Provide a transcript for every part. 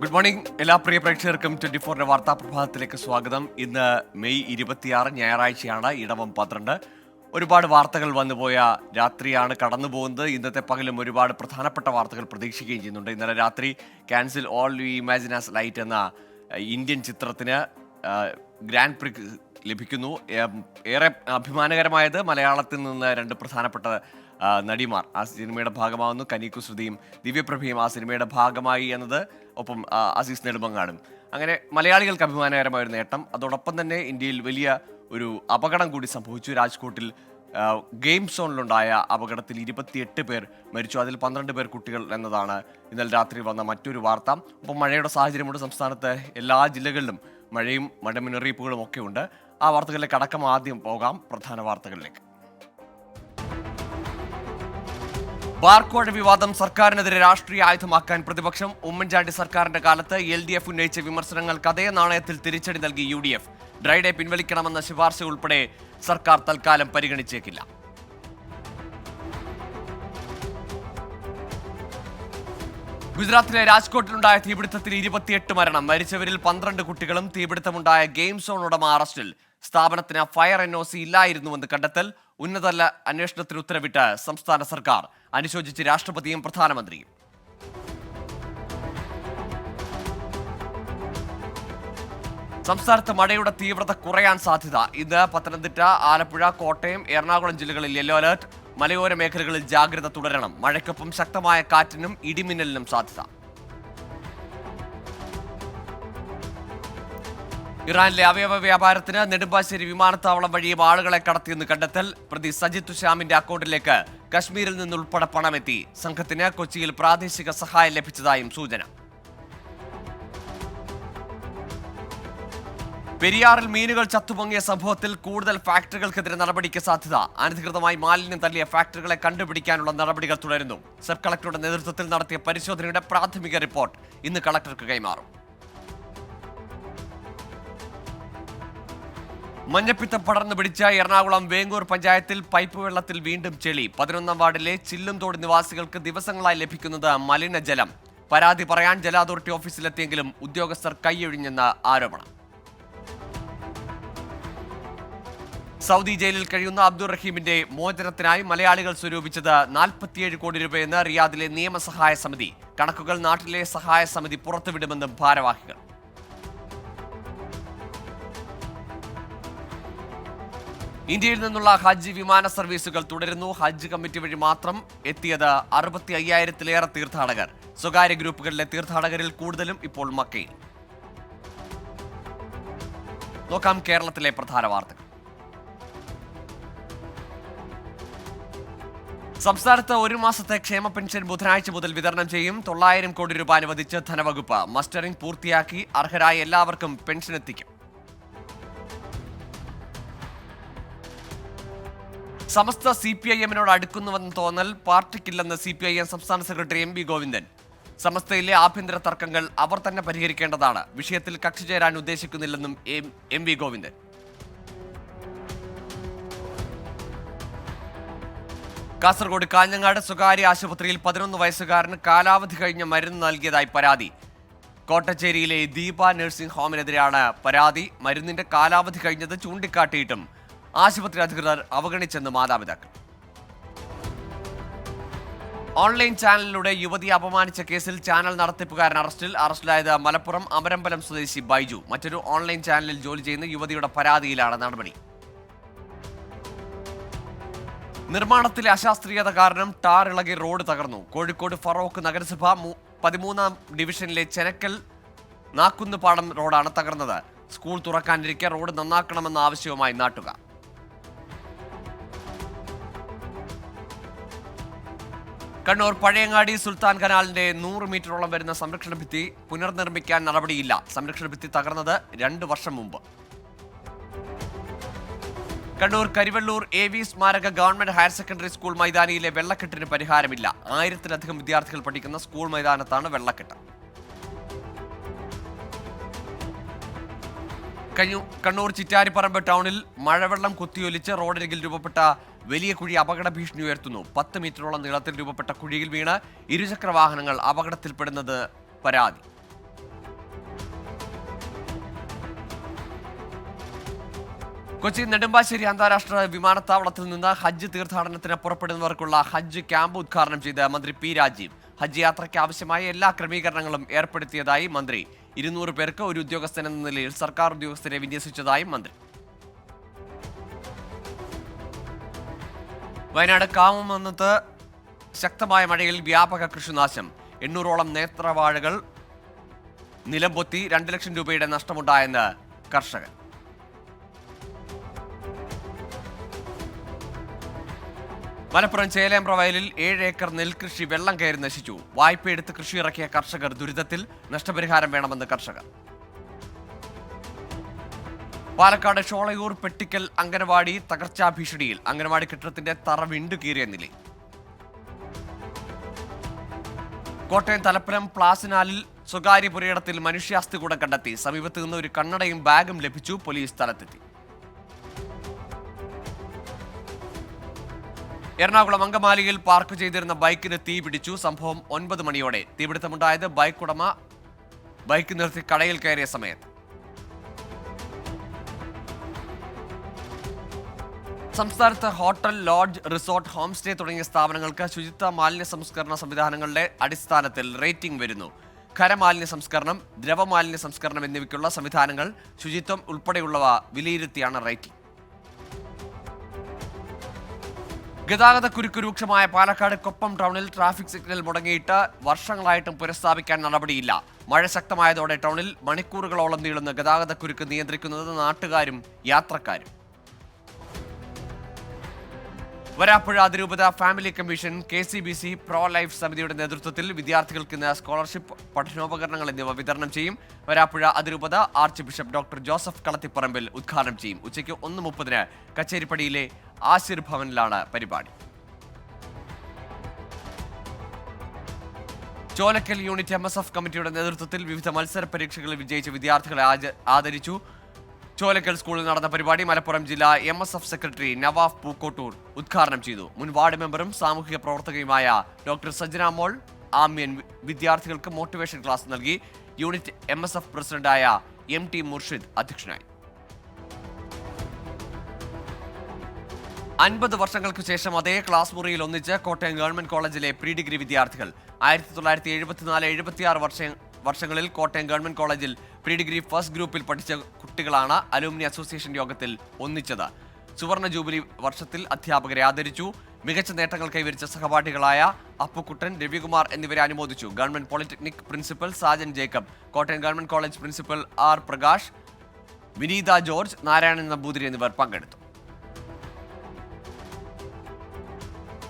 Good morning എല്ലാ പ്രിയ പ്രേക്ഷകർക്കും 24 വാർത്താ പ്രഭാതത്തിലേക്ക് സ്വാഗതം. ഇന്ന് മെയ് 26 ഞായറാഴ്ചയാണ്. ഇടവം 12. ഒരുപാട് വാർത്തകൾ വന്നുപോയ രാത്രിയാണ് കടന്നു പോകുന്നത്. ഇന്നത്തെ പകലും ഒരുപാട് പ്രധാനപ്പെട്ട വാർത്തകൾ പ്രതീക്ഷിക്കുകയും ചെയ്യുന്നുണ്ട്. ഇന്നലെ രാത്രി ക്യാൻസിൽ all you imagine as light എന്ന ഇന്ത്യൻ ചിത്രത്തിന് ഗ്രാൻഡ് പ്രി ലഭിക്കുന്നു. ഏറെ അഭിമാനകരമായത് മലയാളത്തിൽ നിന്ന് രണ്ട് പ്രധാനപ്പെട്ട നടിമാർ ആ സിനിമയുടെ ഭാഗമാവുന്നു. കനീക്കു ശ്രുതിയും ദിവ്യപ്രഭയും ആ സിനിമയുടെ ഭാഗമായി എന്നത്, ഒപ്പം അസീസ് നെടുമങ്ങാടും. അങ്ങനെ മലയാളികൾക്ക് അഭിമാനകരമായ ഒരു നേട്ടം. അതോടൊപ്പം തന്നെ ഇന്ത്യയിൽ വലിയ ഒരു അപകടം കൂടി സംഭവിച്ചു. രാജ്കോട്ടിൽ ഗെയിം സോണിലുണ്ടായ അപകടത്തിൽ 28 പേർ മരിച്ചു. അതിൽ 12 പേർ കുട്ടികൾ എന്നതാണ് ഇന്നലെ രാത്രി വന്ന മറ്റൊരു വാർത്ത. ഒപ്പം മഴയുടെ സാഹചര്യമുണ്ട്. സംസ്ഥാനത്ത് എല്ലാ ജില്ലകളിലും മഴയും മഴ മുന്നറിയിപ്പുകളും ഒക്കെ ഉണ്ട്. ആ വാർത്തകളിലേക്ക് അടക്കം ആദ്യം പോകാം. പ്രധാന വാർത്തകളിലേക്ക്. ബാർകോഴ വിവാദം സർക്കാരിനെതിരെ രാഷ്ട്രീയ ആയുധമാക്കാൻ പ്രതിപക്ഷം. ഉമ്മൻചാണ്ടി സർക്കാരിന്റെ കാലത്ത് LDF ഉന്നയിച്ച വിമർശനങ്ങൾക്ക് അതേ നാണയത്തിൽ തിരിച്ചടി നൽകി UDF. ഡ്രൈഡേ പിൻവലിക്കണമെന്ന ശുപാർശ ഉൾപ്പെടെ സർക്കാർ തൽക്കാലം പരിഗണിച്ചേക്കില്ല. ഗുജറാത്തിലെ രാജ്കോട്ടിലുണ്ടായ തീപിടുത്തത്തിൽ 28 മരണം. മരിച്ചവരിൽ 12 കുട്ടികളും. തീപിടുത്തമുണ്ടായ ഗെയിം സോൺ ഉടമ അറസ്റ്റിൽ. സ്ഥാപനത്തിന് ഫയർ NOC ഇല്ലായിരുന്നുവെന്ന് കണ്ടെത്തൽ. ഉന്നതതല അന്വേഷണത്തിന് ഉത്തരവിട്ട് സംസ്ഥാന സർക്കാർ. അനുശോചിച്ച് രാഷ്ട്രപതിയും പ്രധാനമന്ത്രിയും. സംസ്ഥാനത്ത് മഴയുടെ തീവ്രത കുറയാൻ സാധ്യത. ഇന്ന് പത്തനംതിട്ട, ആലപ്പുഴ, കോട്ടയം, എറണാകുളം ജില്ലകളിൽ യെല്ലോ അലർട്ട്. മലയോര മേഖലകളിൽ ജാഗ്രത തുടരണം. മഴയ്ക്കൊപ്പം ശക്തമായ കാറ്റിനും ഇടിമിന്നലിനും സാധ്യത. ഇറാനിലെ അവയവ വ്യാപാരത്തിന് നെടുമ്പാശ്ശേരി വിമാനത്താവളം വഴിയും ആളുകളെ കടത്തിയെന്ന് കണ്ടെത്തൽ. പ്രതി സജിത് ശ്യാമിന്റെ അക്കൗണ്ടിലേക്ക് കശ്മീരിൽ നിന്നുൾപ്പെടെ പണമെത്തി. സംഘത്തിന് കൊച്ചിയിൽ പ്രാദേശിക സഹായം ലഭിച്ചതായും സൂചന. പെരിയാറിൽ മീനുകൾ ചത്തുപൊങ്ങിയ സംഭവത്തിൽ കൂടുതൽ ഫാക്ടറികൾക്കെതിരെ നടപടിക്ക് സാധ്യത. അനധികൃതമായി മാലിന്യം തള്ളിയ ഫാക്ടറികളെ കണ്ടുപിടിക്കാനുള്ള നടപടികൾ തുടരുന്നു. സബ് കളക്ടറുടെ നേതൃത്വത്തിൽ നടത്തിയ പരിശോധനയുടെ പ്രാഥമിക റിപ്പോർട്ട് ഇന്ന് കളക്ടർക്ക് കൈമാറും. മഞ്ഞപ്പിത്തം പടർന്നു പിടിച്ച എറണാകുളം വേങ്ങൂർ പഞ്ചായത്തിൽ പൈപ്പ് വെള്ളത്തിൽ വീണ്ടും ചെളി. 11ാം വാർഡിലെ ചില്ലുംതോട് നിവാസികൾക്ക് ദിവസങ്ങളായി ലഭിക്കുന്നത് മലിനജലം. പരാതി പറയാൻ ജല അതോറിറ്റി ഓഫീസിലെത്തിയെങ്കിലും ഉദ്യോഗസ്ഥർ കൈയൊഴിഞ്ഞെന്ന ആരോപണം. സൗദി ജയിലിൽ കഴിയുന്ന അബ്ദുൾ റഹീമിന്റെ മോചനത്തിനായി മലയാളികൾ സ്വരൂപിച്ചത് 47 കോടി രൂപയെന്ന് റിയാദിലെ നിയമസഹായ സമിതി. കണക്കുകൾ നാട്ടിലെ സഹായ സമിതി പുറത്തുവിടുമെന്നും ഭാരവാഹികൾ. ഇന്ത്യയിൽ നിന്നുള്ള ഹജ്ജ് വിമാന സർവീസുകൾ തുടരുന്നു. ഹജ്ജ് കമ്മിറ്റി വഴി മാത്രം എത്തിയത് 65,000-ലേറെ തീർത്ഥാടകർ. സ്വകാര്യ ഗ്രൂപ്പുകളിലെ തീർത്ഥാടകരിൽ കൂടുതലും ഇപ്പോൾ മക്കയിൽ. നോക്കാം കേരളത്തിലെ പ്രധാന വാർത്തകൾ. സംസ്ഥാനത്ത് ഒരു മാസത്തെ ക്ഷേമ പെൻഷൻ ബുധനാഴ്ച മുതൽ വിതരണം ചെയ്യും. 900 കോടി രൂപ അനുവദിച്ച് ധനവകുപ്പ്. മസ്റ്ററിംഗ് പൂർത്തിയാക്കി അർഹരായ എല്ലാവർക്കും പെൻഷൻ എത്തിക്കും. സമസ്ത CPIM-നോട് അടുക്കുന്നുവെന്ന തോന്നൽ പാർട്ടിക്കില്ലെന്ന് CPIM സംസ്ഥാന സെക്രട്ടറി MV ഗോവിന്ദൻ. സമസ്തയിലെ ആഭ്യന്തര തർക്കങ്ങൾ അവർ തന്നെ പരിഹരിക്കേണ്ടതാണ്. വിഷയത്തിൽ കക്ഷി ചേരാൻ ഉദ്ദേശിക്കുന്നില്ലെന്നും MV ഗോവിന്ദൻ. കാസർഗോഡ് കാഞ്ഞങ്ങാട് സ്വകാര്യ ആശുപത്രിയിൽ 11 വയസ്സുകാരന് കാലാവധി കഴിഞ്ഞ മരുന്ന് നൽകിയതായി പരാതി. കോട്ടച്ചേരിയിലെ ദീപ നഴ്സിംഗ് ഹോമിനെതിരെയാണ് പരാതി. മരുന്നിന്റെ കാലാവധി കഴിഞ്ഞത് ചൂണ്ടിക്കാട്ടിയിട്ടും ആശുപത്രി അധികൃതർ അവഗണിച്ചെന്ന് മാതാപിതാക്കൾ. ഓൺലൈൻ ചാനലിലൂടെ യുവതിയെ അപമാനിച്ച കേസിൽ ചാനൽ നടത്തിപ്പുകാരൻ അറസ്റ്റിലായത് മലപ്പുറം അമരമ്പലം സ്വദേശി ബൈജു. മറ്റൊരു ഓൺലൈൻ ചാനലിൽ ജോലി ചെയ്യുന്ന യുവതിയുടെ പരാതിയിലാണ് നടപടി. നിർമ്മാണത്തിലെ അശാസ്ത്രീയത കാരണം ടാർ ഇളകി റോഡ് തകർന്നു. കോഴിക്കോട് ഫറോക്ക് നഗരസഭ 13ാം ഡിവിഷനിലെ ചെനക്കൽ നാക്കുന്നുപാടം റോഡാണ് തകർന്നത്. സ്കൂൾ തുറക്കാനിരിക്കെ റോഡ് നന്നാക്കണമെന്ന ആവശ്യവുമായി നാട്ടുകാർ. കണ്ണൂർ പഴയങ്ങാടി സുൽത്താൻ കനാലിന്റെ 100 മീറ്ററോളം വരുന്ന സംരക്ഷണ ഭിത്തി പുനർനിർമ്മിക്കാൻ നടപടിയില്ല. സംരക്ഷണ ഭിത്തി തകർന്നത് 2 വർഷം മുമ്പ്. കണ്ണൂർ കരിവെള്ളൂർ AV സ്മാരക ഗവൺമെന്റ് ഹയർ സെക്കൻഡറി സ്കൂൾ മൈതാനിയിലെ വെള്ളക്കെട്ടിന് പരിഹാരമില്ല. 1000-ലധികം വിദ്യാർത്ഥികൾ പഠിക്കുന്ന സ്കൂൾ മൈതാനത്താണ് വെള്ളക്കെട്ട്. കണ്ണൂർ ചിറ്റാരിപ്പറമ്പ് ടൗണിൽ മഴവെള്ളം കുത്തിയൊലിച്ച് റോഡരികിൽ രൂപപ്പെട്ട വലിയ കുഴി അപകട ഭീഷണി ഉയർത്തുന്നു. 10 മീറ്ററോളം നീളത്തിൽ രൂപപ്പെട്ട കുഴിയിൽ വീണ് ഇരുചക്ര വാഹനങ്ങൾ അപകടത്തിൽപ്പെടുന്നത് പരാതി. കൊച്ചി നെടുമ്പാശ്ശേരി അന്താരാഷ്ട്ര വിമാനത്താവളത്തിൽ നിന്ന് ഹജ്ജ് തീർത്ഥാടനത്തിന് പുറപ്പെടുന്നവർക്കുള്ള ഹജ്ജ് ക്യാമ്പ് ഉദ്ഘാടനം ചെയ്ത് മന്ത്രി പി രാജീവ്. ഹജ്ജ് യാത്രയ്ക്ക് ആവശ്യമായ എല്ലാ ക്രമീകരണങ്ങളും ഏർപ്പെടുത്തിയതായി മന്ത്രി. 200 പേർക്ക് ഒരു ഉദ്യോഗസ്ഥൻ എന്ന നിലയിൽ സർക്കാർ ഉദ്യോഗസ്ഥരെ വിന്യസിച്ചതായും മന്ത്രി. വയനാട് കാവുമന്നത്ത് ശക്തമായ മഴയിൽ വ്യാപക കൃഷിനാശം. 800ഓളം നേത്രവാഴകൾ നിലംപൊത്തി 2 ലക്ഷം രൂപയുടെ നഷ്ടമുണ്ടായെന്ന് കർഷകർ. മലപ്പുറം ചേലേമ്പ്ര വയലിൽ 7 ഏക്കർ നെൽകൃഷി വെള്ളം കയറി നശിച്ചു. വായ്പയെടുത്ത് കൃഷി ഇറക്കിയ കർഷകർ ദുരിതത്തിൽ. നഷ്ടപരിഹാരം വേണമെന്ന് കർഷകർ. പാലക്കാട് ഷോളയൂർ പെട്ടിക്കൽ അംഗനവാടി തകർച്ചാ ഭീഷണിയിൽ. അംഗനവാടി കെട്ടിടത്തിന്റെ തറ വിണ്ടുകീറിയ നിലയിൽ. കോട്ടയം തലപ്പലം പ്ലാസിനാലിൽ സ്വകാര്യ പുരയിടത്തിൽ മനുഷ്യാസ്ഥികൂടം കണ്ടെത്തി. സമീപത്ത് നിന്ന് ഒരു കണ്ണടയും ബാഗും ലഭിച്ചു. പോലീസ് സ്ഥലത്തെത്തി. എറണാകുളം അങ്കമാലിയിൽ പാർക്ക് ചെയ്തിരുന്ന ബൈക്കിന് തീ പിടിച്ചു. സംഭവം 9 മണിയോടെ. തീപിടുത്തമുണ്ടായത് ബൈക്ക് ഉടമ ബൈക്ക് നിർത്തി കടയിൽ കയറിയ സമയത്ത്. സംസ്ഥാനത്ത് hotel, lodge, resort, home stay തുടങ്ങിയ സ്ഥാപനങ്ങൾക്ക് ശുചിത്വ മാലിന്യ സംസ്കരണ സംവിധാനങ്ങളുടെ അടിസ്ഥാനത്തിൽ റേറ്റിംഗ് വരുന്നു. ഖരമാലിന്യ സംസ്കരണം, ദ്രവമാലിന്യ സംസ്കരണം എന്നിവയ്ക്കുള്ള സംവിധാനങ്ങൾ, ശുചിത്വം ഉൾപ്പെടെയുള്ളവ വിലയിരുത്തിയാണ് റേറ്റിംഗ്. ഗതാഗതക്കുരുക്ക് രൂക്ഷമായ പാലക്കാട് കൊപ്പം ടൗണിൽ ട്രാഫിക് സിഗ്നൽ മുടങ്ങിയിട്ട് വർഷങ്ങളായിട്ടും പുനഃസ്ഥാപിക്കാൻ നടപടിയില്ല. മഴ ശക്തമായതോടെ ടൗണിൽ മണിക്കൂറുകളോളം നീളുന്ന ഗതാഗതക്കുരുക്ക് നിയന്ത്രിക്കുന്നത് നാട്ടുകാരും യാത്രക്കാരും. വരാപ്പുഴ അതിരൂപത family commission, KCBC, pro life സമിതിയുടെ നേതൃത്വത്തിൽ വിദ്യാർത്ഥികൾക്ക് ഇന്ന് സ്കോളർഷിപ്പ്, പഠനോപകരണങ്ങൾ എന്നിവ വിതരണം ചെയ്യും. വരാപ്പുഴ അതിരൂപത arch bishop doctor Joseph Kalathiparambil ഉദ്ഘാടനം ചെയ്യും. ഉച്ചയ്ക്ക് 1:30 കച്ചേരിപ്പടിയിലെ ആശിർ ഭവനിലാണ് പരിപാടി. ചോലക്കൽ യൂണിറ്റ് MSF കമ്മിറ്റിയുടെ നേതൃത്വത്തിൽ വിവിധ മത്സര പരീക്ഷകളിൽ വിജയിച്ച വിദ്യാർത്ഥികളെ ആദരിച്ചു. ചോലക്കൽ സ്കൂളിൽ നടന്ന പരിപാടി മലപ്പുറം ജില്ലാ MSF സെക്രട്ടറി നവാഫ് പൂക്കോട്ടൂർ ഉദ്ഘാടനം ചെയ്തു. മുൻ വാർഡ് മെമ്പറും സാമൂഹിക പ്രവർത്തകയുമായ ഡോക്ടർ സജ്ജന മോൾ ആമ്യൻ വിദ്യാർത്ഥികൾക്ക് മോട്ടിവേഷൻ ക്ലാസ് നൽകി. യൂണിറ്റ് MSF പ്രസിഡന്റായ MT മുർഷിദ് അധ്യക്ഷനായി. 50 വർഷങ്ങൾക്ക് ശേഷം അതേ ക്ലാസ് മുറിയിൽ ഒന്നിച്ച് കോട്ടയം ഗവൺമെന്റ് കോളേജിലെ പ്രീ ഡിഗ്രി വിദ്യാർത്ഥികൾ. 1974-76 വർഷങ്ങളിൽ കോട്ടയം ഗവൺമെന്റ് കോളേജിൽ പ്രീ ഡിഗ്രി ഫസ്റ്റ് ഗ്രൂപ്പിൽ പഠിച്ച കുട്ടികളാണ് അലൂമിനി അസോസിയേഷൻ യോഗത്തിൽ ഒന്നിച്ചത്. സുവർണ ജൂബിലി വർഷത്തിൽ അധ്യാപകരെ ആദരിച്ചു. മികച്ച നേട്ടങ്ങൾ കൈവരിച്ച സഹപാഠികളായ അപ്പുക്കുട്ടൻ, രവികുമാർ എന്നിവരെ അനുമോദിച്ചു. Government polytechnic principal Sajan Jacob, Kottayam government college principal R Prakash, Vineetha George, Narayanan Namboothiri എന്നിവർ പങ്കെടുത്തു.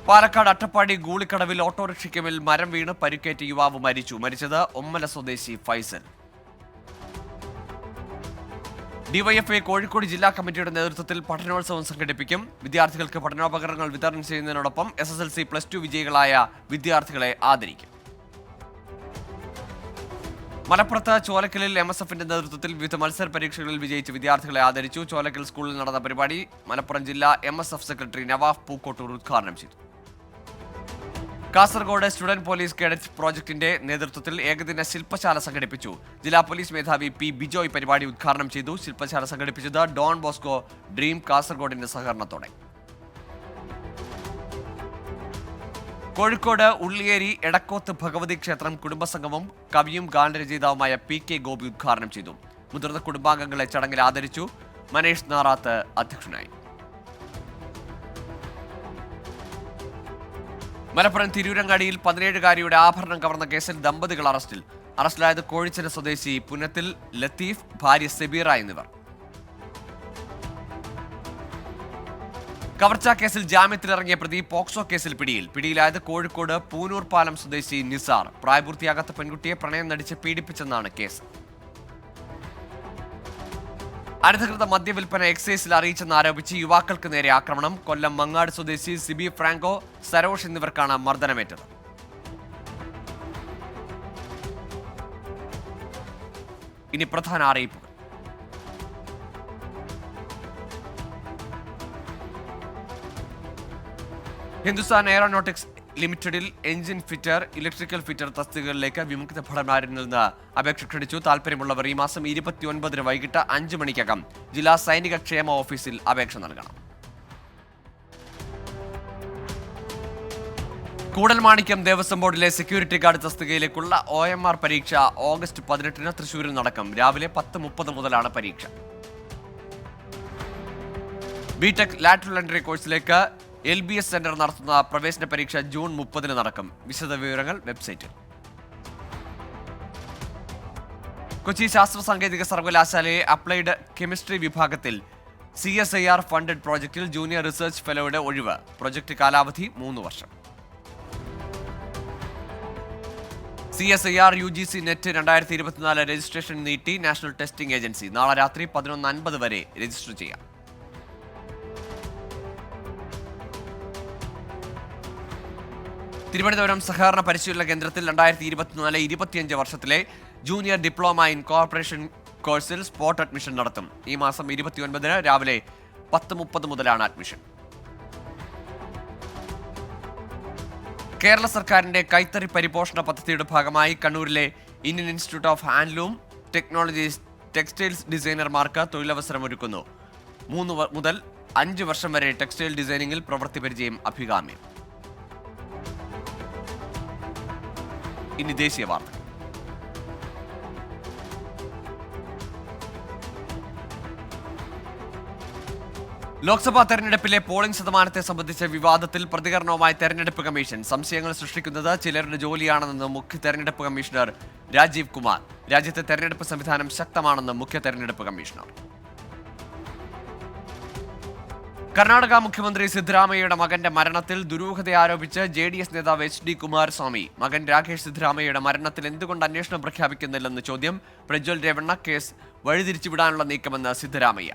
പാലക്കാട് അട്ടപ്പാടി ഗൂളിക്കടവിൽ ഓട്ടോറിക്ഷയ്ക്ക് മേൽ മരം വീണ് പരിക്കേറ്റ് യുവാവ് മരിച്ചു. മരിച്ചത് ഒമ്മല സ്വദേശി ഫൈസൽ. DYFI കോഴിക്കോട് ജില്ലാ കമ്മിറ്റിയുടെ നേതൃത്വത്തിൽ പഠനോത്സവം സംഘടിപ്പിക്കും. വിദ്യാർത്ഥികൾക്ക് പഠനോപകരണങ്ങൾ വിതരണം ചെയ്യുന്നതിനോടൊപ്പം SSLC, +2 വിജയികളായ വിദ്യാർത്ഥികളെ ആദരിക്കും. മലപ്പുറത്ത് ചോലക്കലിൽ MSFന്റെ നേതൃത്വത്തിൽ വിവിധ മത്സര പരീക്ഷകളിൽ വിജയിച്ച വിദ്യാർത്ഥികളെ ആദരിച്ചു. ചോലക്കൽ സ്കൂളിൽ നടന്ന പരിപാടി മലപ്പുറം ജില്ലാ MSF സെക്രട്ടറി നവാഫ് പൂക്കോട്ടൂർ ഉദ്ഘാടനം ചെയ്തു. കാസർഗോഡ് സ്റ്റുഡന്റ് പോലീസ് കേഡറ്റ് പ്രോജക്ടിന്റെ നേതൃത്വത്തിൽ ഏകദിന ശില്പശാല സംഘടിപ്പിച്ചു. ജില്ലാ പോലീസ് മേധാവി P ബിജോയ് പരിപാടി ഉദ്ഘാടനം ചെയ്തു. ശില്പശാല സംഘടിപ്പിച്ചത് ഡോൺ ബോസ്കോ ഡ്രീം കാസർഗോഡിന്റെ സഹകരണത്തോടെ. കോഴിക്കോട് ഉള്ളിയേരി എടക്കോത്ത് ഭഗവതി ക്ഷേത്രം കുടുംബസംഗമം കവിയും ഗാനരചയിതാവുമായ PK ഗോപി ഉദ്ഘാടനം ചെയ്തു. മുതിർന്ന കുടുംബാംഗങ്ങളെ ചടങ്ങിൽ ആദരിച്ചു. മനേഷ് നാറാത്ത് അധ്യക്ഷനായി. മലപ്പുറം തിരൂരങ്ങാടിയിൽ 17-കാരിയുടെ ആഭരണം കവർന്ന കേസിൽ ദമ്പതികൾ അറസ്റ്റിൽ. അറസ്റ്റിലായത് കോഴിച്ചിറ സ്വദേശി പുന്നത്തിൽ ലത്തീഫ്, ഭാര്യ സെബീറ എന്നിവർ. കവർച്ചാ കേസിൽ ജാമ്യത്തിലിറങ്ങിയ പ്രതി പോക്സോ കേസിൽ പിടിയിലായത് കോഴിക്കോട് പൂനൂർ പാലം സ്വദേശി നിസാർ. പ്രായപൂർത്തിയാകാത്ത പെൺകുട്ടിയെ പ്രണയം നടിച്ച് പീഡിപ്പിച്ചെന്നാണ് കേസ്. അനധികൃത മദ്യവിൽപ്പന എക്സൈസിൽ അറിയിച്ചെന്നാരോപിച്ച് യുവാക്കൾക്ക് നേരെ ആക്രമണം. കൊല്ലം മങ്ങാട് സ്വദേശി സിബി ഫ്രാങ്കോ, സരോഷ് എന്നിവർക്കാണ് മർദ്ദനമേറ്റത്. ഇനി പ്രധാന അറിയിപ്പുകൾ. ഹിന്ദുസ്ഥാൻ എയറോനോട്ടിക്സ് ലിമിറ്റഡിൽ എഞ്ചിൻ ഫിറ്റർ, ഇലക്ട്രിക്കൽ ഫിറ്റർ തസ്തികകളിലേക്ക് വിമുക്ത ഭടന്മാരിൽ നിന്ന് അപേക്ഷ ക്ഷണിച്ചു. താൽപ്പര്യമുള്ളവർ ഈ മാസം 29 വൈകിട്ട് 5 മണിക്കകം ജില്ലാ സൈനിക ക്ഷേമ ഓഫീസിൽ അപേക്ഷ നൽകണം. കൂടൽമാണിക്യം ദേവസ്വം ബോർഡിലെ സെക്യൂരിറ്റി ഗാർഡ് തസ്തികയിലേക്കുള്ള OMR പരീക്ഷ ഓഗസ്റ്റ് 18 തൃശൂരിൽ നടക്കും. രാവിലെ 10:30 മുതലാണ് പരീക്ഷ. ബിടെക് ലാറ്ററൽ എൻട്രി കോഴ്സിലേക്ക് LBS സെന്റർ നടത്തുന്ന പ്രവേശന പരീക്ഷ ജൂൺ 30 നടക്കും. വിശദവിവരങ്ങൾ വെബ്സൈറ്റിൽ. കൊച്ചി ശാസ്ത്ര സാങ്കേതിക സർവകലാശാലയെ അപ്ലൈഡ് കെമിസ്ട്രി വിഭാഗത്തിൽ CSIR ഫണ്ടഡ് പ്രോജക്റ്റിൽ ജൂനിയർ റിസർച്ച് ഫെലോയുടെ ഒഴിവ്. പ്രോജക്റ്റ് കാലാവധി 3 വർഷം. CSIR UGC നെറ്റ് 2024 രജിസ്ട്രേഷൻ നീട്ടി നാഷണൽ ടെസ്റ്റിംഗ് ഏജൻസി. നാളെ രാത്രി 11:50 വരെ രജിസ്റ്റർ ചെയ്യാം. തിരുവനന്തപുരം സഹകരണ പരിശീലന കേന്ദ്രത്തിൽ 2024-25 വർഷത്തിലെ ജൂനിയർ ഡിപ്ലോമ ഇൻ കോർപ്പറേഷൻ കോഴ്സിൽ സ്പോട്ട് അഡ്മിഷൻ നടത്തും. ഈ മാസം 29 രാവിലെ 10:30 മുതലാണ് അഡ്മിഷൻ. കേരള സർക്കാരിന്റെ കൈത്തറി പരിപോഷണ പദ്ധതിയുടെ ഭാഗമായി കണ്ണൂരിലെ Indian Institute of Handloom Technologies textiles ഡിസൈനർമാർക്ക് തൊഴിലവസരമൊരുക്കുന്നു. 3 മുതൽ 5 വർഷം വരെ ടെക്സ്റ്റൈൽ ഡിസൈനിങ്ങിൽ പ്രവൃത്തി പരിചയം അഭികാമ്യം. ഇനി ദേശീയ വാർത്ത. ലോക്സഭാ തെരഞ്ഞെടുപ്പിലെ പോളിംഗ് ശതമാനത്തെ സംബന്ധിച്ച വിവാദത്തിൽ പ്രതികരണവുമായി തെരഞ്ഞെടുപ്പ് കമ്മീഷൻ. സംശയങ്ങൾ സൃഷ്ടിക്കുന്നത് ചിലരുടെ ജോലിയാണെന്ന് മുഖ്യ തെരഞ്ഞെടുപ്പ് കമ്മീഷണർ രാജീവ് കുമാർ. രാജ്യത്തെ തെരഞ്ഞെടുപ്പ് സംവിധാനം ശക്തമാണെന്ന് മുഖ്യ തെരഞ്ഞെടുപ്പ് കമ്മീഷണർ. കർണാടക മുഖ്യമന്ത്രി സിദ്ധരാമയ്യയുടെ മകന്റെ മരണത്തിൽ ദുരൂഹത ആരോപിച്ച് JDS നേതാവ് HD കുമാരസ്വാമി. മകൻ രാകേഷ് സിദ്ധരാമയ്യയുടെ മരണത്തിൽ എന്തുകൊണ്ട് അന്വേഷണം പ്രഖ്യാപിക്കുന്നില്ലെന്ന് ചോദ്യം. പ്രജ്വൽ രേവണ്ണ കേസ് വഴിതിരിച്ചുവിടാനുള്ള നീക്കമെന്ന് സിദ്ധരാമയ്യ.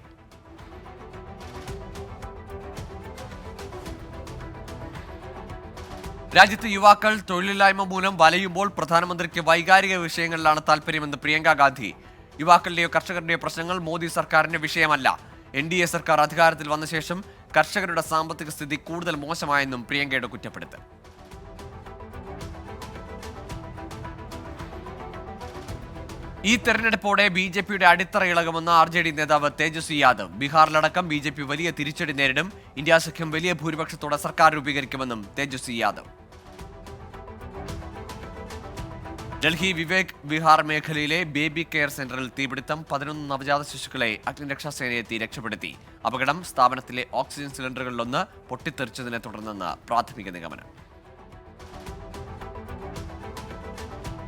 രാജ്യത്ത് യുവാക്കൾ തൊഴിലില്ലായ്മ മൂലം വലയുമ്പോൾ പ്രധാനമന്ത്രിക്ക് വൈകാരിക വിഷയങ്ങളിലാണ് താൽപര്യമെന്ന് പ്രിയങ്ക ഗാന്ധി. യുവാക്കളുടെയോ കർഷകരുടെയോ പ്രശ്നങ്ങൾ മോദി സർക്കാരിന്റെ വിഷയമല്ല. NDA സർക്കാർ അധികാരത്തിൽ വന്ന ശേഷം കർഷകരുടെ സാമ്പത്തിക സ്ഥിതി കൂടുതൽ മോശമായെന്നും പ്രിയങ്കയുടെ കുറ്റപ്പെടുത്തൽ. ഈ തെരഞ്ഞെടുപ്പോടെ BJPയുടെ അടിത്തറ ഇളകുമെന്ന് RJD നേതാവ് തേജസ്വി യാദവ്. ബീഹാറിലടക്കം BJP വലിയ തിരിച്ചടി നേരിടും. ഇന്ത്യ സഖ്യം വലിയ ഭൂരിപക്ഷത്തോടെ സർക്കാർ രൂപീകരിക്കുമെന്നും തേജസ്വി യാദവ്. ഡൽഹി വിവേക് വിഹാർ മേഖലയിലെ ബേബി കെയർ സെന്ററിൽ തീപിടുത്തം. 11 നവജാത ശിശുക്കളെ അഗ്നിരക്ഷാസേനയെത്തി രക്ഷപ്പെടുത്തി. അപകടം സ്ഥാപനത്തിലെ ഓക്സിജൻ സിലിണ്ടറുകളിലൊന്ന് പൊട്ടിത്തെറിച്ചതിനെ തുടർന്നെന്ന് പ്രാഥമിക നിഗമനം.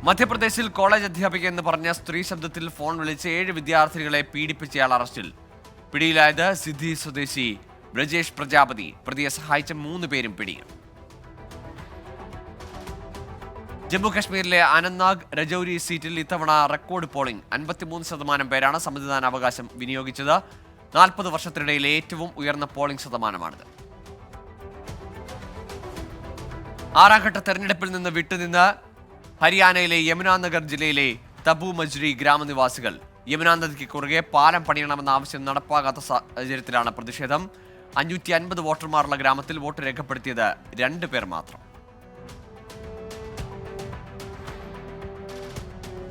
മധ്യപ്രദേശിൽ കോളേജ് അധ്യാപിക എന്ന് പറഞ്ഞ സ്ത്രീ ശബ്ദത്തിൽ ഫോൺ വിളിച്ച് 7 വിദ്യാർത്ഥികളെ പീഡിപ്പിച്ചയാൾ അറസ്റ്റിൽ. പിടിയിലായത് സിദ്ധി സ്വദേശി ബ്രജേഷ് പ്രജാപതി. പ്രതിയെ സഹായിച്ച 3 പേരും പിടിയിൽ. ജമ്മു കശ്മീരിലെ അനന്ത്നാഗ് രജൌരി സീറ്റിൽ ഇത്തവണ റെക്കോർഡ് പോളിംഗ്. 53% പേരാണ് സമ്മതിദാനാവകാശം വിനിയോഗിച്ചത്. 40 വർഷത്തിനിടയിലെ ഏറ്റവും ഉയർന്ന പോളിംഗ് ശതമാനമാണിത്. 6ാം ഘട്ട തെരഞ്ഞെടുപ്പിൽ നിന്ന് വിട്ടുനിന്ന് ഹരിയാനയിലെ യമുനാനഗർ ജില്ലയിലെ തബു മജ്രി ഗ്രാമനിവാസികൾ. യമുനാ നദിക്ക് കുറുകെ പാലം പണിയണമെന്ന ആവശ്യം നടപ്പാകാത്ത സാഹചര്യത്തിലാണ് പ്രതിഷേധം. 550 വോട്ടർമാരുള്ള ഗ്രാമത്തിൽ വോട്ട് രേഖപ്പെടുത്തിയത് 2 പേർ മാത്രം.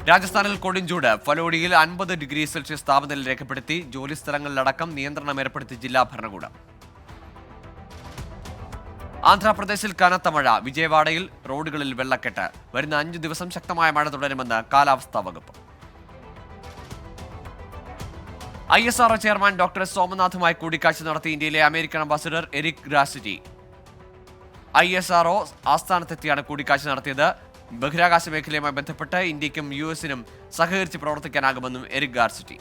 രാജസ്ഥാനിൽ കൊടുംചൂട്. ഫലോഡിയിൽ 50 ഡിഗ്രി സെൽഷ്യസ് താപനില രേഖപ്പെടുത്തി. ജോലിസ്ഥലങ്ങളിലടക്കം നിയന്ത്രണം ഏർപ്പെടുത്തി ജില്ലാ ഭരണകൂടം. ആന്ധ്രാപ്രദേശിൽ കനത്ത മഴ. വിജയവാഡയിൽ റോഡുകളിൽ വെള്ളക്കെട്ട്. വരുന്ന 5 ദിവസം ശക്തമായ മഴ തുടരുമെന്ന് കാലാവസ്ഥാ വകുപ്പ്. ISRO ചെയർമാൻ ഡോക്ടർ സോമനാഥുമായി കൂടിക്കാഴ്ച നടത്തി ഇന്ത്യയിലെ അമേരിക്കൻ അംബാസിഡർ എരിക് ഗ്രാസിറ്റി. ISRO ആസ്ഥാനത്തെത്തിയാണ് കൂടിക്കാഴ്ച നടത്തിയത്. ബഹിരാകാശ മേഖലയുമായി ബന്ധപ്പെട്ട് ഇന്ത്യക്കും US-നും സഹകരിച്ച് പ്രവർത്തിക്കാനാകുമെന്നും എരിക് ഗാർസിറ്റി.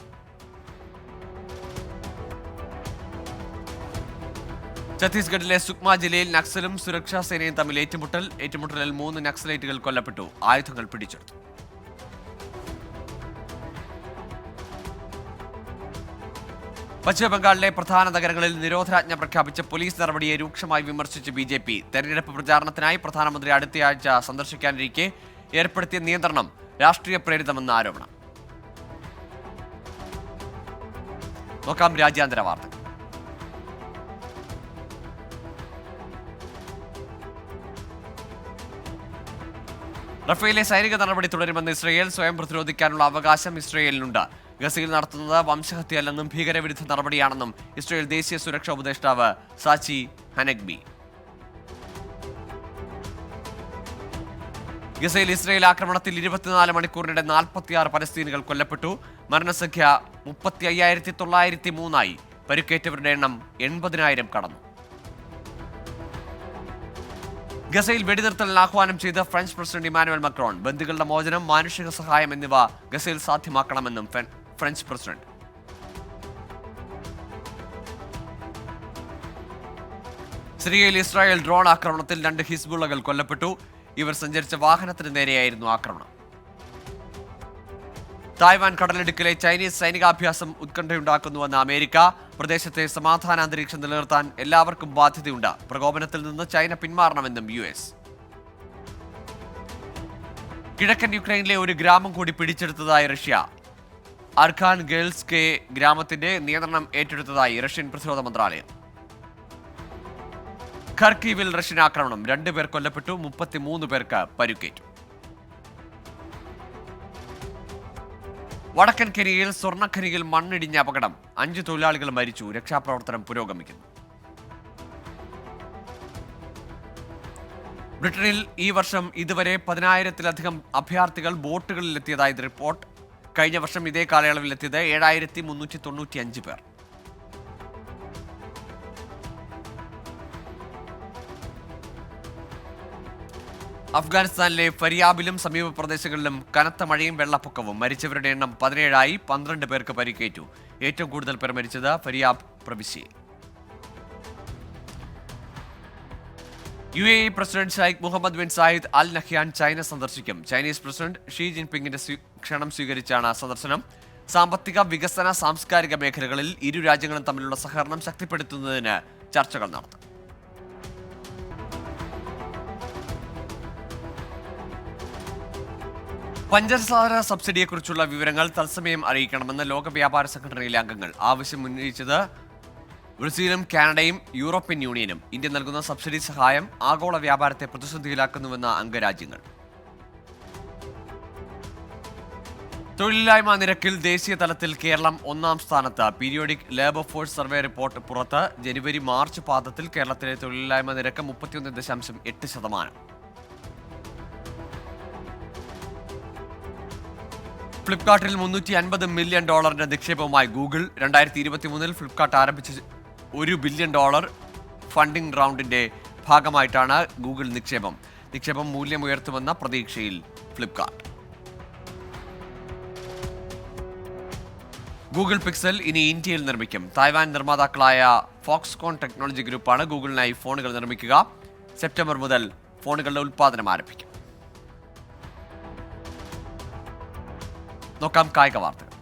ഛത്തീസ്ഗഡിലെ സുക്മ ജില്ലയിൽ നക്സലും സുരക്ഷാ സേനയും തമ്മിൽ ഏറ്റുമുട്ടലിൽ 3 നക്സലൈറ്റുകൾ കൊല്ലപ്പെട്ടു. ആയുധങ്ങൾ പിടിച്ചെടുത്തു. പശ്ചിമബംഗാളിലെ പ്രധാന നഗരങ്ങളിൽ നിരോധനാജ്ഞ പ്രഖ്യാപിച്ച പോലീസ് നടപടിയെ രൂക്ഷമായി വിമർശിച്ച് BJP. തെരഞ്ഞെടുപ്പ് പ്രചാരണത്തിനായി പ്രധാനമന്ത്രി അടുത്തയാഴ്ച സന്ദർശിക്കാനിരിക്കെ ഏർപ്പെടുത്തിയ നിയന്ത്രണം രാഷ്ട്രീയ പ്രേരിതമെന്ന ആരോപണം. നോക്കാം രാജ്യാന്തര വാർത്തകൾ. റഫേലിലെ സൈനിക നടപടി തുടരുമെന്ന് ഇസ്രയേൽ. സ്വയം പ്രതിരോധിക്കാനുള്ള അവകാശം ഇസ്രയേലിനുണ്ട്. ഗസയിൽ നടത്തുന്നത് വംശഹത്യയല്ലെന്നും ഭീകരവിരുദ്ധ നടപടിയാണെന്നും ഇസ്രയേൽ ദേശീയ സുരക്ഷാ ഉപദേഷ്ടാവ് സാച്ചി ഹനഗ്ബി. ഗസയിൽ ഇസ്രയേൽ ആക്രമണത്തിൽ 24 മണിക്കൂറിനിടെ 46 പലസ്തീനുകൾ കൊല്ലപ്പെട്ടു. മരണസംഖ്യ 35,903 പരിക്കേറ്റവരുടെ എണ്ണം 80,000 കടന്നു. ഗസയിൽ വെടിനിർത്തലിന് ആഹ്വാനം ചെയ്ത ഫ്രഞ്ച് പ്രസിഡന്റ് ഇമാനുവൽ മക്രോൺ. ബന്ദികളുടെ മോചനം, മാനുഷിക സഹായം എന്നിവ ഗസയിൽ സാധ്യമാക്കണമെന്നും ഫ്രഞ്ച് പ്രസിഡന്റ്. സിറിയയിൽ ഇസ്രായേൽ ഡ്രോൺ ആക്രമണത്തിൽ 2 ഹിസ്ബുള്ളകൾ കൊല്ലപ്പെട്ടു. ഇവർ സഞ്ചരിച്ച വാഹനത്തിന് നേരെയായിരുന്നു ആക്രമണം. തായ്വാൻ കടലിടുക്കിലെ ചൈനീസ് സൈനികാഭ്യാസം ഉത്കണ്ഠയുണ്ടാക്കുന്നുവെന്ന് അമേരിക്ക. പ്രദേശത്തെ സമാധാന അന്തരീക്ഷം നിലനിർത്താൻ എല്ലാവർക്കും ബാധ്യതയുണ്ട്. പ്രകോപനത്തിൽ നിന്ന് ചൈന പിന്മാറണമെന്നും US. കിഴക്കൻ യുക്രൈനിലെ ഒരു ഗ്രാമം കൂടി പിടിച്ചെടുത്തതായി റഷ്യ. അർഖാൻ ഗേൾസ്കെ ഗ്രാമത്തിന്റെ നിയന്ത്രണം ഏറ്റെടുത്തതായി റഷ്യൻ പ്രതിരോധ മന്ത്രാലയം. ഖർക്കീവിൽ റഷ്യൻ ആക്രമണം, 2 പേർ കൊല്ലപ്പെട്ടു, 33 പേർക്ക് പരിക്കേറ്റു. വടക്കൻ കെനിയയിൽ സ്വർണ്ണഖനിയിൽ മണ്ണിടിഞ്ഞ അപകടം, 5 തൊഴിലാളികൾ മരിച്ചു. രക്ഷാപ്രവർത്തനം പുരോഗമിക്കുന്നു. ബ്രിട്ടനിൽ ഈ വർഷം ഇതുവരെ 10,000-ലധികം അഭയാർത്ഥികൾ ബോട്ടുകളിലെത്തിയതായി റിപ്പോർട്ട്. കഴിഞ്ഞ വർഷം ഇതേ കാലയളവിലെത്തിയത് 7,395 പേർ. അഫ്ഗാനിസ്ഥാനിലെ ഫരിയാബിലും സമീപ പ്രദേശങ്ങളിലും കനത്ത മഴയും വെള്ളപ്പൊക്കവും. മരിച്ചവരുടെ എണ്ണം 17ആയി. 12 പേർക്ക് പരിക്കേറ്റു. ഏറ്റവും കൂടുതൽ പേർ മരിച്ചത് ഫരിയാബ് പ്രവിശ്യയിൽ. UAE president Sheikh Mohamed bin Zayed Al Nahyan China സന്ദർശിക്കും. ചൈനീസ് പ്രസിഡന്റ് ഷീ ജിൻപിങ്ങിന്റെ ക്ഷണം സ്വീകരിച്ചാണ് സന്ദർശനം. സാമ്പത്തിക, വികസന, സാംസ്കാരിക മേഖലകളിൽ ഇരു രാജ്യങ്ങളും തമ്മിലുള്ള സഹകരണം ശക്തിപ്പെടുത്തുന്നതിന് ചർച്ചകൾ നടത്തും. പഞ്ചസാര സബ്സിഡിയെക്കുറിച്ചുള്ള വിവരങ്ങൾ തത്സമയം അറിയിക്കണമെന്ന് ലോക വ്യാപാര സംഘടനയിലെ അംഗങ്ങൾ. ആവശ്യം ഉന്നയിച്ചത് ബ്രസീലും കാനഡയും യൂറോപ്യൻ യൂണിയനും. ഇന്ത്യ നൽകുന്ന സബ്സിഡി സഹായം ആഗോള വ്യാപാരത്തെ പ്രതിസന്ധിയിലാക്കുന്നുവെന്ന അംഗരാജ്യങ്ങൾ. തൊഴിലില്ലായ്മ നിരക്കിൽ ദേശീയ തലത്തിൽ കേരളം 1-ാം സ്ഥാനത്ത്. Periodic labour force survey report പുറത്ത്. ജനുവരി-മാർച്ച് പാദത്തിൽ കേരളത്തിലെ തൊഴിലില്ലായ്മ നിരക്ക് 31.8%. ഫ്ലിപ്കാർട്ടിൽ $350 മില്യൺ നിക്ഷേപവുമായി ഗൂഗിൾ. 2023 ഫ്ലിപ്കാർട്ട് ആരംഭിച്ച $1 ബില്യൺ ഫണ്ടിംഗ് റൗണ്ടിന്റെ ഭാഗമായിട്ടാണ് ഗൂഗിൾ നിക്ഷേപം മൂല്യമുയർത്തുമെന്ന പ്രതീക്ഷയിൽ ഫ്ലിപ്കാർട്ട്. ഗൂഗിൾ പിക്സൽ ഇനി ഇന്ത്യയിൽ നിർമ്മിക്കും. തായ്വാൻ നിർമ്മാതാക്കളായ ഫോക്സ്കോൺ ടെക്നോളജി ഗ്രൂപ്പാണ് ഗൂഗിളിനായി ഫോണുകൾ നിർമ്മിക്കുക. സെപ്റ്റംബർ മുതൽ ഫോണുകളുടെ ഉൽപ്പാദനം ആരംഭിക്കും. നോക്കാം കായിക വാർത്തകൾ.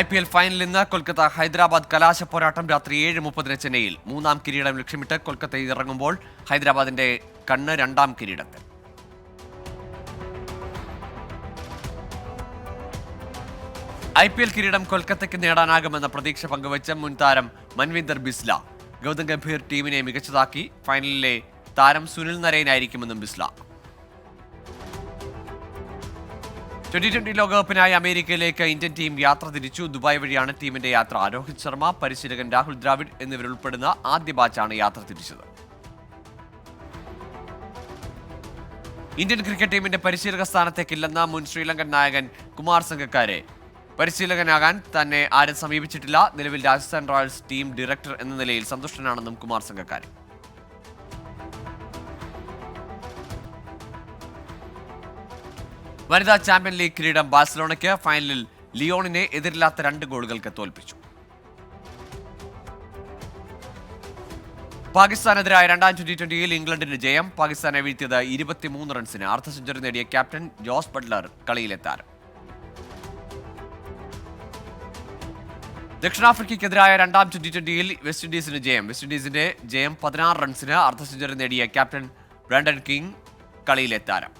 IPL ഫൈനലിൽ ഇന്ന് കൊൽക്കത്ത ഹൈദരാബാദ് കലാശ പോരാട്ടം. രാത്രി 7:30 ചെന്നൈയിൽ. 3-ാം കിരീടം ലക്ഷ്യമിട്ട് കൊൽക്കത്ത ഇറങ്ങുമ്പോൾ ഹൈദരാബാദിന്റെ കണ്ണ് 2-ാം കിരീടത്തിൽ. IPL കിരീടം കൊൽക്കത്തയ്ക്ക് നേടാനാകുമെന്ന പ്രതീക്ഷ പങ്കുവച്ച മുൻ താരം മൻവിന്ദർ ബിസ്ല. ഗൗതം ഗംഭീർ ടീമിനെ മികച്ചതാക്കി. ഫൈനലിലെ താരം സുനിൽ നരൈനായിരിക്കുമെന്നും ബിസ്ല. T20 ലോകകപ്പിനായി അമേരിക്കയിലേക്ക് ഇന്ത്യൻ ടീം യാത്ര തിരിച്ചു. ദുബായ് വഴിയാണ് ടീമിന്റെ യാത്ര. രോഹിത് ശർമ്മ, പരിശീലകൻ രാഹുൽ ദ്രാവിഡ് എന്നിവരുൾപ്പെടുന്ന ആദ്യ ബാച്ചാണ് യാത്ര തിരിച്ചത്. ഇന്ത്യൻ ക്രിക്കറ്റ് ടീമിന്റെ പരിശീലക സ്ഥാനത്തേക്കില്ലെന്ന മുൻ ശ്രീലങ്കൻ നായകൻ കുമാർ സംഗക്കാരെ. പരിശീലകനാകാൻ തന്നെ ആരും സമീപിച്ചിട്ടില്ല. നിലവിൽ രാജസ്ഥാൻ റോയൽസ് ടീം ഡയറക്ടർ എന്ന നിലയിൽ സന്തുഷ്ടനാണെന്നും കുമാർ സംഗക്കാരെ. വനിതാ ചാമ്പ്യൻ ലീഗ് കിരീടം ബാഴ്സലോണയ്ക്ക്. ഫൈനലിൽ ലിയോണിനെ എതിരില്ലാത്ത 2 ഗോളുകൾക്ക് തോൽപ്പിച്ചു. പാകിസ്ഥാനെതിരായ 2-ാം T20യിൽ ഇംഗ്ലണ്ടിന് ജയം. പാകിസ്ഥാനെ വീഴ്ത്തിയത് 23 റൺസിന്. അർദ്ധ സെഞ്ചുറി നേടിയ ക്യാപ്റ്റൻ ജോസ് ബട്ട്ലർ കളിയിലെ താരം. ദക്ഷിണാഫ്രിക്കയ്ക്കെതിരായ 2-ാം T20യിൽ വെസ്റ്റ് ഇൻഡീസിന് ജയം. വെസ്റ്റ് ഇൻഡീസിന്റെ ജയം 16 റൺസിന്. അർദ്ധ സെഞ്ചുറി നേടിയ ക്യാപ്റ്റൻ ബ്രാൻഡൻ കിങ് കളിയിലെ താരം.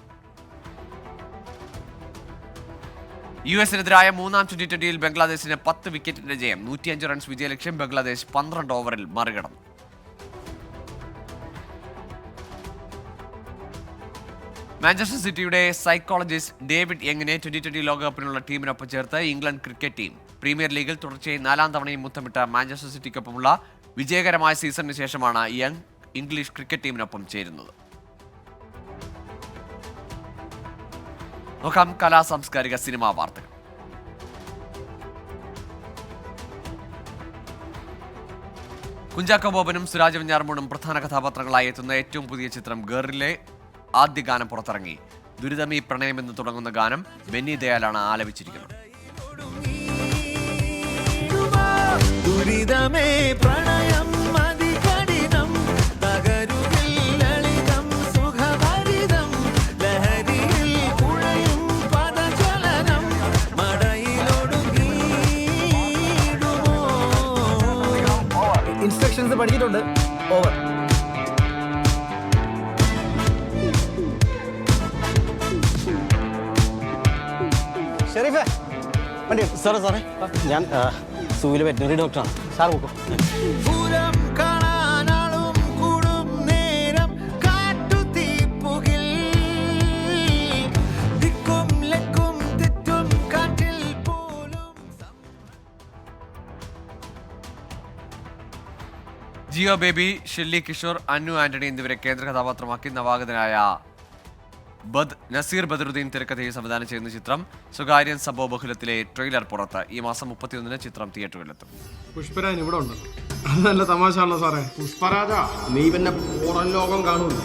US-നെതിരായ മൂന്നാം T20-യിൽ ബംഗ്ലാദേശിന് 10 വിക്കറ്റിന്റെ ജയം. 105 റൺസ് വിജയലക്ഷ്യം. ബംഗ്ലാദേശ് 12 ഓവറിൽ മറികടന്നു. മാഞ്ചസ്റ്റർ സിറ്റിയുടെ സൈക്കോളജിസ്റ്റ് ഡേവിഡ് യങ്ങിനെ T20 ലോകകപ്പിനുള്ള ടീമിനൊപ്പം ചേർത്ത് ഇംഗ്ലണ്ട് ക്രിക്കറ്റ് ടീം. പ്രീമിയർ ലീഗിൽ തുടർച്ചയായി 4ാം തവണയും മുത്തമിട്ട മാഞ്ചസ്റ്റർ സിറ്റിക്കൊപ്പമുള്ള വിജയകരമായ സീസണിന് ശേഷമാണ് യങ് ഇംഗ്ലീഷ് ക്രിക്കറ്റ് ടീമിനൊപ്പം ചേരുന്നത്. നോക്കാം കലാ സാംസ്കാരിക സിനിമാ വാർത്തകൾ. കുഞ്ചാക്കോ ബോബനും സുരാജ് വെഞ്ഞാറമൂടും പ്രധാന കഥാപാത്രങ്ങളായി എത്തുന്ന ഏറ്റവും പുതിയ ചിത്രം ഗറിലെ ആദ്യ ഗാനം പുറത്തിറങ്ങി. ദുരിതമീ പ്രണയം എന്ന് തുടങ്ങുന്ന ഗാനം ബെന്നി ദയാലാണ് ആലപിച്ചിരിക്കുന്നത്. ഇൻസ്ട്രക്ഷൻസ് പഠിച്ചിട്ടുണ്ട്. ഓവർ. ഷെരീഫേ വണ്ടി സാറേ സാറേ ഞാൻ സൂവിലെ വെറ്റിനറി ഡോക്ടറാണ്. സാർ പോക്കോ. ജിയോ ബേബി, ഷെല്ലി കിഷോർ, അന്നു ആന്റണി എന്നിവരെ കേന്ദ്ര കഥാപാത്രമാക്കി നവാഗതനായ നസീർ ബദറുദ്ദീൻ തിരക്കഥയിൽ സംവിധാനം ചെയ്യുന്ന ചിത്രം സ്വകാര്യൻ സംഭവ ബഹുലത്തിലെ ട്രെയിലർ പുറത്ത്. ഈ മാസം 31-ന് ചിത്രം തിയേറ്ററുകളിലെത്തും. പുഷ്പരാജ് ഇവിടെ ഉണ്ടല്ലോ. അത് നല്ല തമാശയാണല്ലോ സാറേ. പുഷ്പരാജ നീ പിന്നെ പുറം ലോകം കാണൂല്ലോ.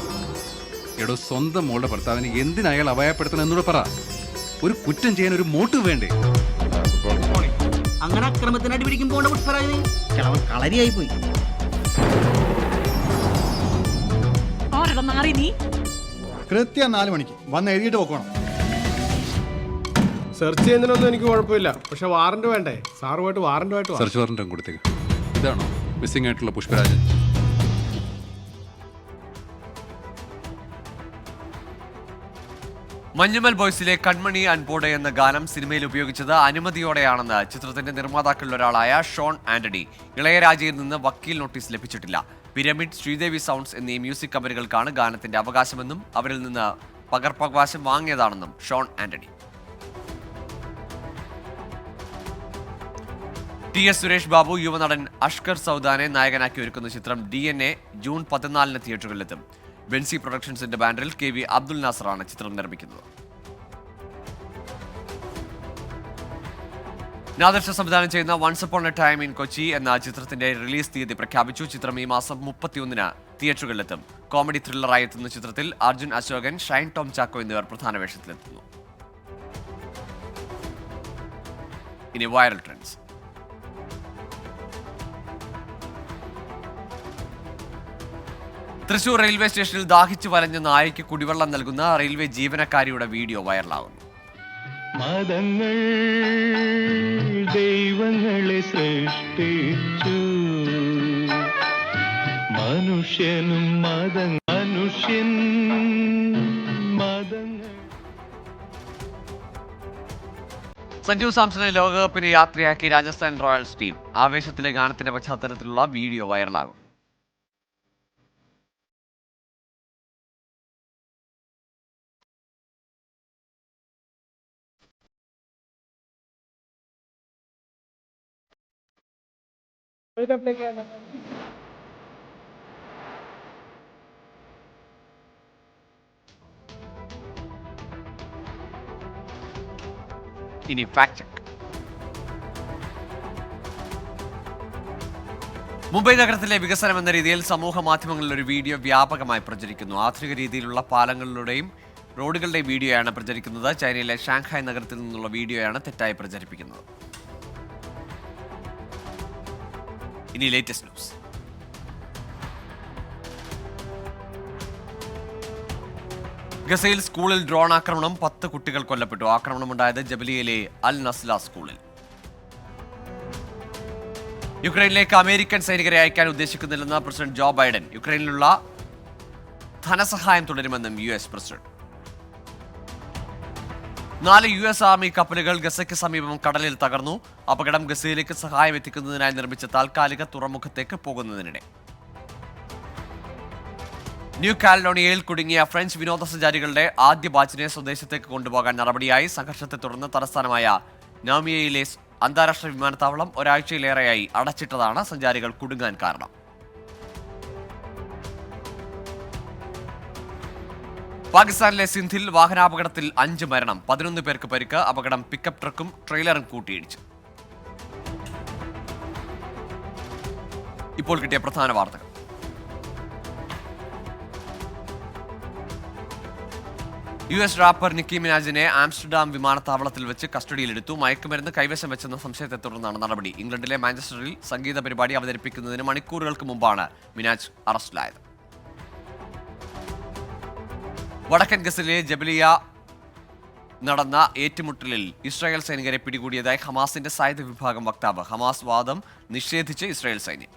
എടോ, സ്വന്തം മോളുടെ ഭർത്താവിനെ എന്തിനയാൾ അപായപ്പെടുത്തണം എന്നൂടെ പറ. ഒരു കുറ്റം ചെയ്യാൻ ഒരു മോട്ടീവ് വേണ്ടേ? അങ്ങനെ അക്രമത്തിനായിട്ട് പിടിക്കുമ്പോൾ പുഷ്പരാജ് കളരിയായി പോയി. കൃത്യം 4 മണിക്ക് വന്ന് എഴുതിയിട്ട് പോക്കണം. സെർച്ച് ചെയ്യുന്നതിനൊന്നും എനിക്ക് കുഴപ്പമില്ല, പക്ഷെ വാറന്റ് വേണ്ടേ? സാറുമായിട്ട് വാറന്റുമായിട്ട് സെർച്ച് വാറന്റും കൊടുത്തേക്ക്. ഇതാണോ മിസ്സിംഗ് ആയിട്ടുള്ള പുഷ്പരാജൻ? മഞ്ഞുമൽ ബോയ്സിലെ കൺമണി അൻപോടെ എന്ന ഗാനം സിനിമയിൽ ഉപയോഗിച്ചത് അനുമതിയോടെയാണെന്ന് ചിത്രത്തിന്റെ നിർമ്മാതാക്കളിൽ ഒരാളായ ഷോൺ ആന്റണി. ഇളയരാജയിൽ നിന്ന് വക്കീൽ നോട്ടീസ് ലഭിച്ചിട്ടില്ല. പിരമിഡ്, ശ്രീദേവി സൗണ്ട്സ് എന്നീ മ്യൂസിക് കമ്പനികൾക്കാണ് ഗാനത്തിന്റെ അവകാശമെന്നും അവരിൽ നിന്ന് പകർപ്പവകാശം വാങ്ങിയതാണെന്നും ഷോൺ ആന്റണി. TS സുരേഷ് ബാബു യുവനടൻ അഷ്കർ സൗദാനെ നായകനാക്കി ഒരുക്കുന്ന ചിത്രം DNA ജൂൺ 14-ന് തിയേറ്ററുകളിലെത്തും. ബെൻസി പ്രൊഡക്ഷൻസിന്റെ ബാനറിൽ KV അബ്ദുൽ നാസറാണ് ചിത്രം നിർമ്മിക്കുന്നത്. നാദർഷ സംവിധാനം ചെയ്യുന്ന once upon a time in Kochi എന്ന ചിത്രത്തിന്റെ റിലീസ് തീയതി പ്രഖ്യാപിച്ചു. ചിത്രം ഈ മാസം 31-ന് തിയേറ്ററുകളിലെത്തും. കോമഡി ത്രില്ലറായി എത്തുന്ന ചിത്രത്തിൽ അർജുൻ അശോകൻ, ഷൈൻ ടോം ചാക്കോ എന്നിവർ പ്രധാന വേഷത്തിലെത്തുന്നു. ഇനി വൈറൽ ട്രെൻഡ്സ്. തൃശൂർ റെയിൽവേ സ്റ്റേഷനിൽ ദാഹിച്ചു വലഞ്ഞ നായയ്ക്ക് കുടിവെള്ളം നൽകുന്ന റെയിൽവേ ജീവനക്കാരിയുടെ വീഡിയോ വൈറലാകുന്നു. മതങ്ങൾ ദൈവങ്ങളെ സൃഷ്ടിച്ചു, മനുഷ്യനും മനുഷ്യൻ മതങ്ങൾ. സഞ്ജു സാംസണെ ലോകകപ്പിന് യാത്രയാക്കി രാജസ്ഥാൻ റോയൽസ് ടീം. ആവേശത്തിലെ ഗാനത്തിന്റെ പശ്ചാത്തലത്തിലുള്ള വീഡിയോ വൈറലാകും. ഇനി ഫാക്ട് ചെക്ക്. മുംബൈ നഗരത്തിലെ വികസനം എന്ന രീതിയിൽ സമൂഹ മാധ്യമങ്ങളിൽ ഒരു വീഡിയോ വ്യാപകമായി പ്രചരിക്കുന്നു. ആധുനിക രീതിയിലുള്ള പാലങ്ങളുടെയും റോഡുകളുടെയും വീഡിയോയാണ് പ്രചരിക്കുന്നത്. ചൈനയിലെ ഷാങ്ഹായ് നഗരത്തിൽ നിന്നുള്ള വീഡിയോയാണ് തെറ്റായി പ്രചരിപ്പിക്കുന്നത്. ഇനി ലേറ്റസ്റ്റ് ന്യൂസ്. ഗസയിൽ സ്കൂളിൽ ഡ്രോൺ ആക്രമണം, 10 കുട്ടികൾ കൊല്ലപ്പെട്ടു. ആക്രമണമുണ്ടായത് ജബലിയയിലെ അൽ നസ്ല സ്കൂളിൽ. യുക്രൈനിലേക്ക് അമേരിക്കൻ സൈനികരെ അയക്കാൻ ഉദ്ദേശിക്കുന്നില്ലെന്ന് പ്രസിഡന്റ് ജോ ബൈഡൻ. യുക്രൈനിലുള്ള ധനസഹായം തുടരുമെന്നും US പ്രസിഡന്റ്. 4 US ആർമി കപ്പലുകൾ ഗസയ്ക്ക് സമീപം കടലിൽ തകർന്നു. അപകടം ഗസയിലേക്ക് സഹായം എത്തിക്കുന്നതിനായി നിർമ്മിച്ച താൽക്കാലിക തുറമുഖത്തേക്ക് പോകുന്നതിനിടെ. ന്യൂ കാലിഡോണിയയിൽ കുടുങ്ങിയ ഫ്രഞ്ച് വിനോദസഞ്ചാരികളുടെ ആദ്യ ബാച്ചിനെ സ്വദേശത്തേക്ക് കൊണ്ടുപോകാൻ നടപടിയായി. സംഘർഷത്തെ തുടർന്ന് തലസ്ഥാനമായ നൗമിയയിലെ അന്താരാഷ്ട്ര വിമാനത്താവളം ഒരാഴ്ചയിലേറെയായി അടച്ചിട്ടതാണ് സഞ്ചാരികൾ കുടുങ്ങാൻ കാരണം. പാകിസ്ഥാനിലെ സിന്ധിൽ വാഹനാപകടത്തിൽ 5 മരണം, 11 പേർക്ക് പരിക്ക്. അപകടം പിക്കപ്പ് ട്രക്കും ട്രെയിലറും കൂട്ടിയിടിച്ചു. ഇപ്പോൾ കിട്ടിയ പ്രധാന വാർത്തകൾ. US റാപ്പർ നിക്കി മിനാജിനെ ആംസ്റ്റർഡാം വിമാനത്താവളത്തിൽ വെച്ച് കസ്റ്റഡിയിലെടുത്തു. മയക്കുമരുന്ന് കൈവശം വെച്ചെന്ന സംശയത്തെ തുടർന്നാണ് നടപടി. ഇംഗ്ലണ്ടിലെ മാഞ്ചസ്റ്ററിൽ സംഗീത പരിപാടി അവതരിപ്പിക്കുന്നതിന് മണിക്കൂറുകൾക്ക് മുമ്പാണ് മിനാജ് അറസ്റ്റിലായത്. വടക്കൻ ഗസയിലെ ജബലിയ നടന്ന ഏറ്റുമുട്ടലിൽ ഇസ്രായേൽ സൈനികരെ പിടികൂടിയതായി ഹമാസിന്റെ സായുധ വിഭാഗം വക്താവ്. ഹമാസ് വാദം നിഷേധിച്ച് ഇസ്രായേൽ സൈന്യം.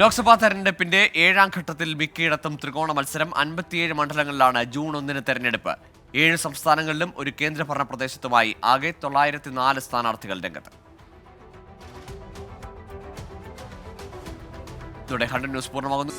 ലോക്സഭാ തെരഞ്ഞെടുപ്പിന്റെ 7ാം ഘട്ടത്തിൽ മിക്കയിടത്തും ത്രികോണ മത്സരം. 57 മണ്ഡലങ്ങളിലാണ് ജൂൺ 1-ന് തെരഞ്ഞെടുപ്പ്. 7 സംസ്ഥാനങ്ങളിലും ഒരു കേന്ദ്രഭരണ പ്രദേശത്തുമായി ആകെ 904 സ്ഥാനാർത്ഥികൾ രംഗത്ത്. ഇതോടെ 100 ന്യൂസ് പൂർണ്ണമാകുന്നു.